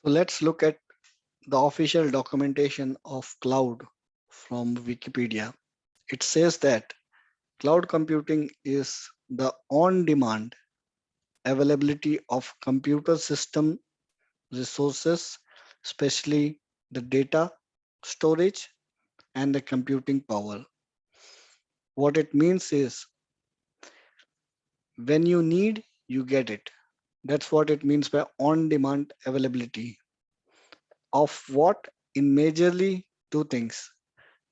So let's look at the official documentation of cloud from Wikipedia. It says that cloud computing is the on-demand availability of computer system resources, especially the data storage and the computing power. What it means is when you need, you get it. That's what it means by on-demand availability of what in majorly two things,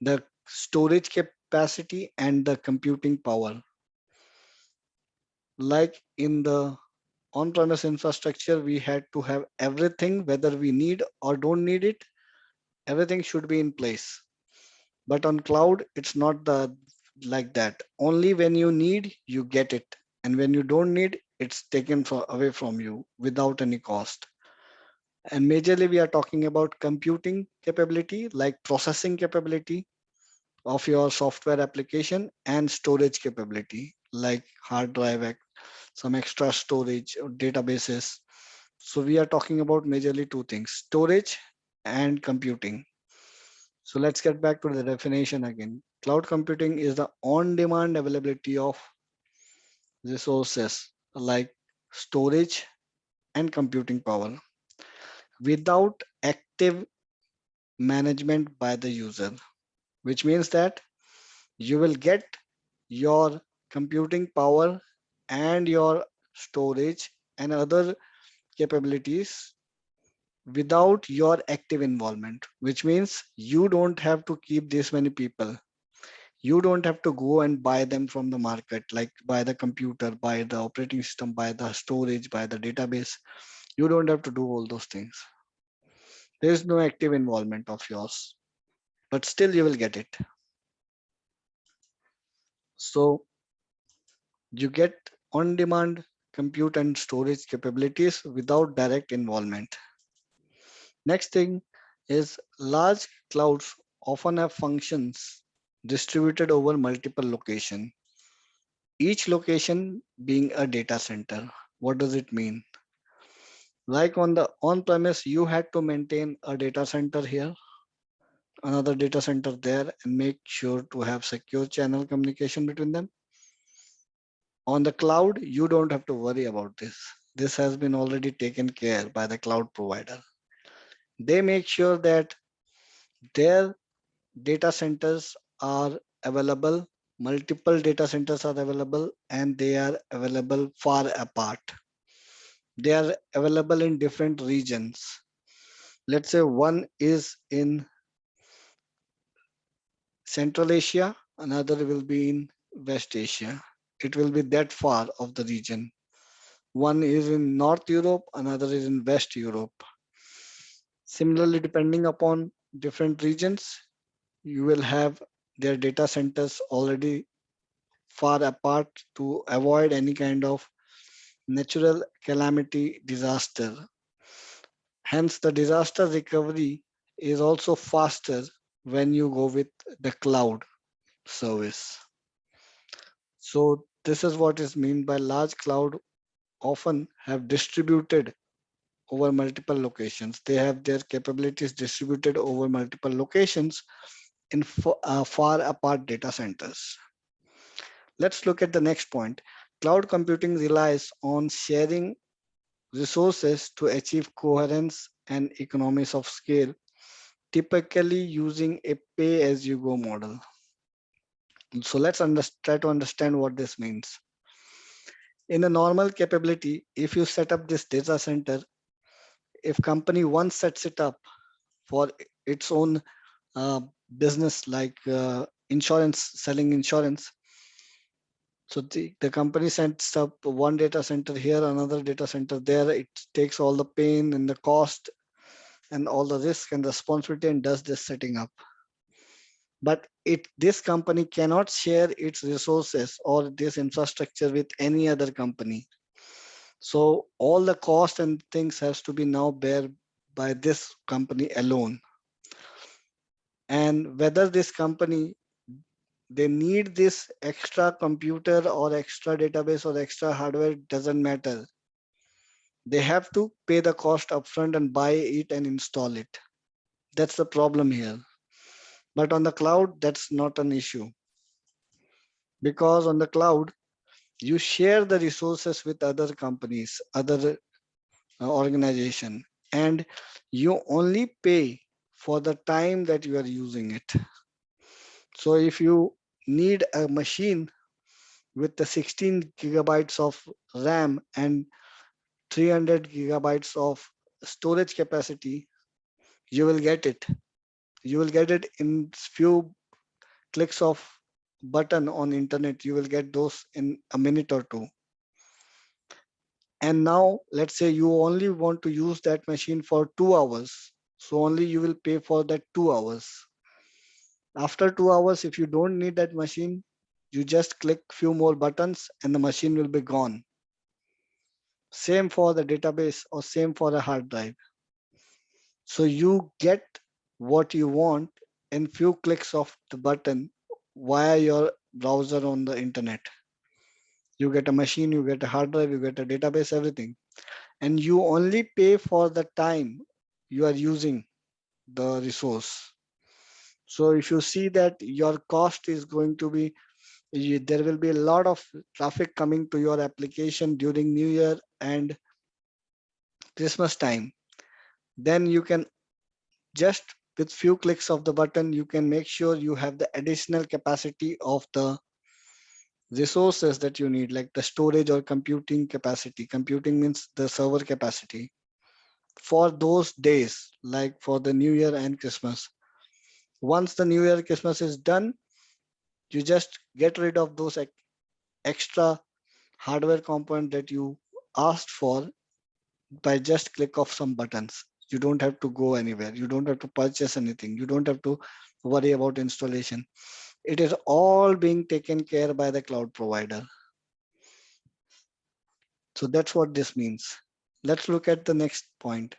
the storage capacity and the computing power. Like in the on-premise infrastructure, we had to have everything, whether we need or don't need it, everything should be in place. But on cloud, it's not the like that. Only when you need, you get it. And when you don't need, it's taken away from you without any cost. And majorly, we are talking about computing capability, like processing capability of your software application and storage capability, like hard drive, some extra storage or databases. So we are talking about majorly two things, storage and computing. So let's get back to the definition again. Cloud computing is the on-demand availability of resources like storage and computing power without active management by the user, which means that you will get your computing power and your storage and other capabilities without your active involvement, which means you don't have to keep this many people. You don't have to go and buy them from the market, like buy the computer, buy the operating system, buy the storage, buy the database. You don't have to do all those things. There is no active involvement of yours, but still you will get it. So you get on-demand compute and storage capabilities without direct involvement. Next thing is large clouds often have functions distributed over multiple locations, each location being a data center. What does it mean? Like on the on-premise, you had to maintain a data center here, another data center there, and make sure to have secure channel communication between them. On the cloud, you don't have to worry about this. This has been already taken care by the cloud provider. They make sure that their data centers are available, multiple data centers are available, and they are available far apart. They are available in different regions. Let's say one is in Central Asia, another will be in West Asia. It will be that far of the region. One is in North Europe, another is in West Europe. Similarly, depending upon different regions, you will have their data centers already far apart to avoid any kind of natural calamity disaster. Hence, the disaster recovery is also faster when you go with the cloud service. So this is what is meant by large cloud often have distributed over multiple locations. They have their capabilities distributed over multiple locations in far apart data centers. Let's look at the next point. Cloud computing relies on sharing resources to achieve coherence and economies of scale, typically using a pay-as-you-go model. So let's try to understand what this means. In a normal capability, if you set up this data center, if company once sets it up for its own uh, business like insurance, selling insurance, so the company sets up one data center here, another data center there. It takes all the pain and the cost and all the risk and responsibility and does this setting up. But this company cannot share its resources or this infrastructure with any other company. So all the cost and things has to be now bear by this company alone. And whether this company they need this extra computer or extra database or extra hardware doesn't matter. They have to pay the cost upfront and buy it and install it. That's the problem here. But on the cloud, that's not an issue, because on the cloud, you share the resources with other companies, other organization, and you only pay for the time that you are using it. So if you need a machine with the 16 gigabytes of RAM and 300 gigabytes of storage capacity, you will get it. You will get it in few clicks of button on internet. You will get those in a minute or two. And now let's say you only want to use that machine for 2 hours. So only you will pay for that 2 hours. After 2 hours, if you don't need that machine, you just click few more buttons and the machine will be gone. Same for the database or same for a hard drive. So you get what you want in few clicks of the button via your browser on the internet. You get a machine, you get a hard drive, you get a database, everything. And you only pay for the time you are using the resource. So if you see that your cost is going to be, there will be a lot of traffic coming to your application during New Year and Christmas time, then you can just with few clicks of the button, you can make sure you have the additional capacity of the resources that you need, like the storage or computing capacity. Computing means the server capacity for those days, like for the New Year and Christmas. Once the New Year Christmas is done, you just get rid of those extra hardware component that you asked for by just click of some buttons. You don't have to go anywhere. You don't have to purchase anything. You don't have to worry about installation. It is all being taken care by the cloud provider. So that's what this means. Let's look at the next point,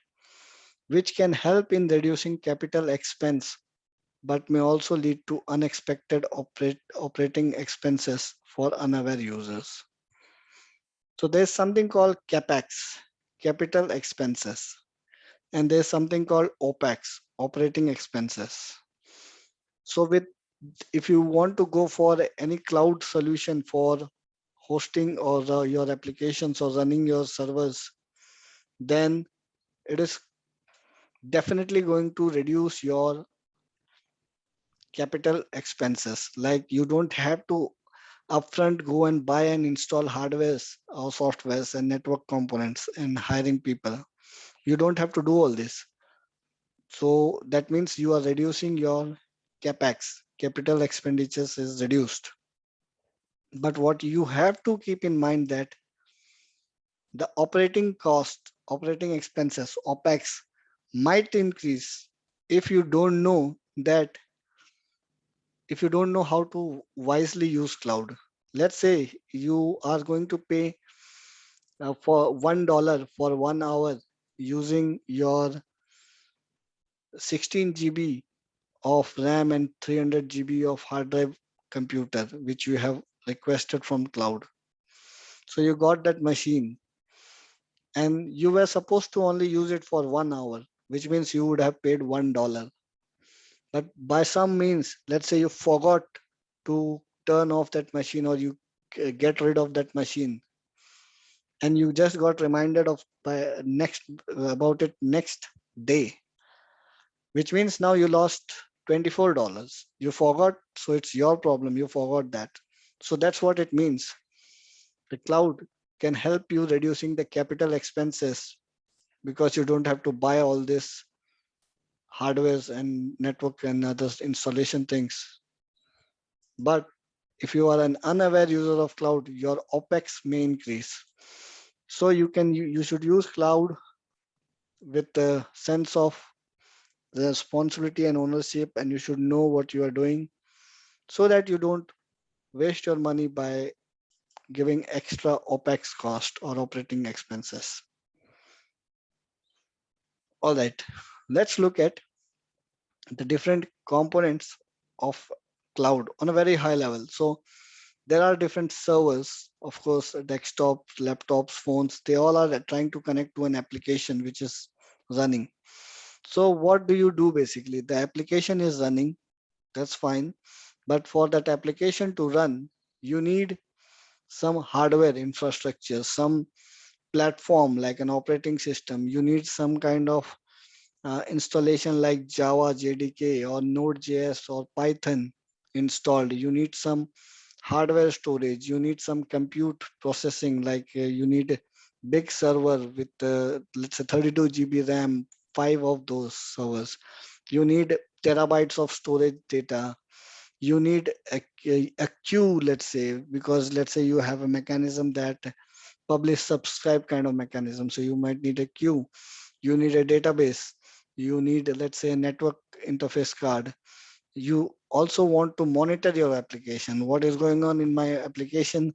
which can help in reducing capital expense, but may also lead to unexpected operating expenses for unaware users. So there's something called CapEx, capital expenses, and there's something called OpEx, operating expenses. So with if you want to go for any cloud solution for hosting or your applications or running your servers, then it is definitely going to reduce your capital expenses. Like you don't have to upfront go and buy and install hardwares or softwares and network components and hiring people. You don't have to do all this. So that means you are reducing your capex, capital expenditures is reduced. But what you have to keep in mind that the operating cost, operating expenses, OPEX might increase if you don't know that, if you don't know how to wisely use cloud. Let's say you are going to pay for $1 for 1 hour using your 16 GB of RAM and 300 GB of hard drive computer, which you have requested from cloud. So you got that machine and you were supposed to only use it for 1 hour, which means you would have paid $1. But by some means, let's say you forgot to turn off that machine or you get rid of that machine and you just got reminded of by next about it next day, which means now you lost $24. You forgot, so it's your problem. You forgot that. So that's what it means. The cloud can help you reducing the capital expenses because you don't have to buy all this hardwares and network and other installation things. But if you are an unaware user of cloud, your OPEX may increase. So you should use cloud with the sense of responsibility and ownership, and you should know what you are doing so that you don't waste your money by giving extra OPEX cost or operating expenses. All right, let's look at the different components of cloud on a very high level. So There are different servers, of course, desktops, laptops, phones, they all are trying to connect to an application which is running. So what do you do basically? The application is running, that's fine. But for that application to run, you need some hardware infrastructure, some platform like an operating system. You need some kind of installation like Java, JDK, or Node.js or Python installed. You need some hardware storage. You need some compute processing, like you need big server with let's say 32 GB RAM, five of those servers. You need terabytes of storage data. You need a queue, let's say, because let's say you have a mechanism that publish subscribe kind of mechanism. So you might need a queue, you need a database, you need, let's say, a network interface card. You also want to monitor your application. What is going on in my application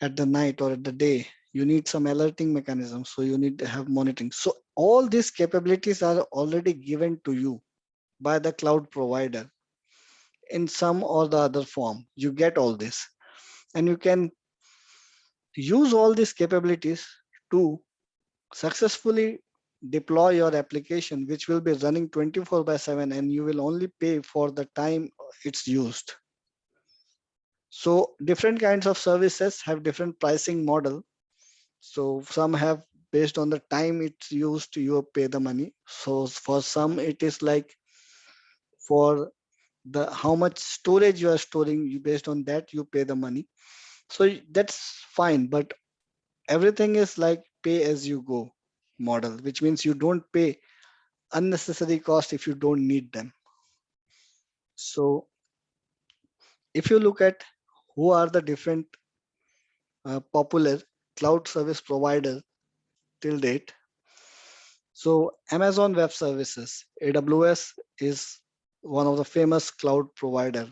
at the night or at the day? You need some alerting mechanism. So you need to have monitoring. So all these capabilities are already given to you by the cloud provider in some or the other form. You get all this and you can use all these capabilities to successfully deploy your application, which will be running 24 by 7, and you will only pay for the time it's used. So different kinds of services have different pricing model. So some have, based on the time it's used, you pay the money. So for some it is like, for the how much storage you are storing, you based on that you pay the money. So that's fine, but everything is like pay as you go model, which means you don't pay unnecessary cost if you don't need them. So if you look at who are the different popular cloud service providers till date, so Amazon Web Services, AWS, is one of the famous cloud provider.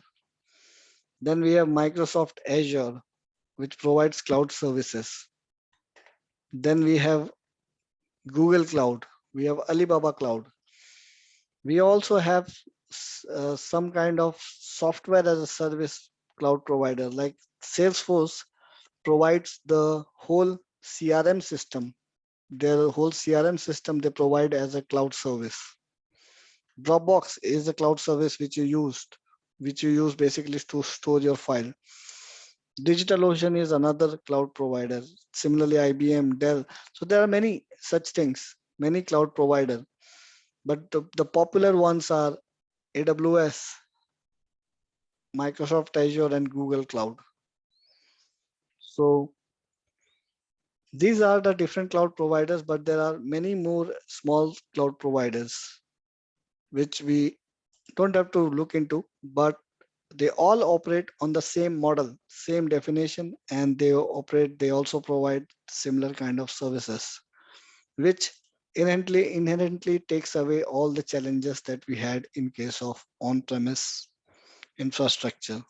Then we have Microsoft Azure, which provides cloud services. Then we have Google Cloud, we have Alibaba Cloud. We also have some kind of software as a service cloud provider, like Salesforce provides the whole CRM system. Their whole CRM system they provide as a cloud service. Dropbox is a cloud service which you use basically to store your file. DigitalOcean is another cloud provider. Similarly, IBM, Dell. So there are many such things, many cloud provider. But the popular ones are AWS, Microsoft Azure, and Google Cloud. So these are the different cloud providers, but there are many more small cloud providers, which we don't have to look into, but they all operate on the same model, same definition, and they also provide similar kind of services, which inherently takes away all the challenges that we had in case of on-premise infrastructure.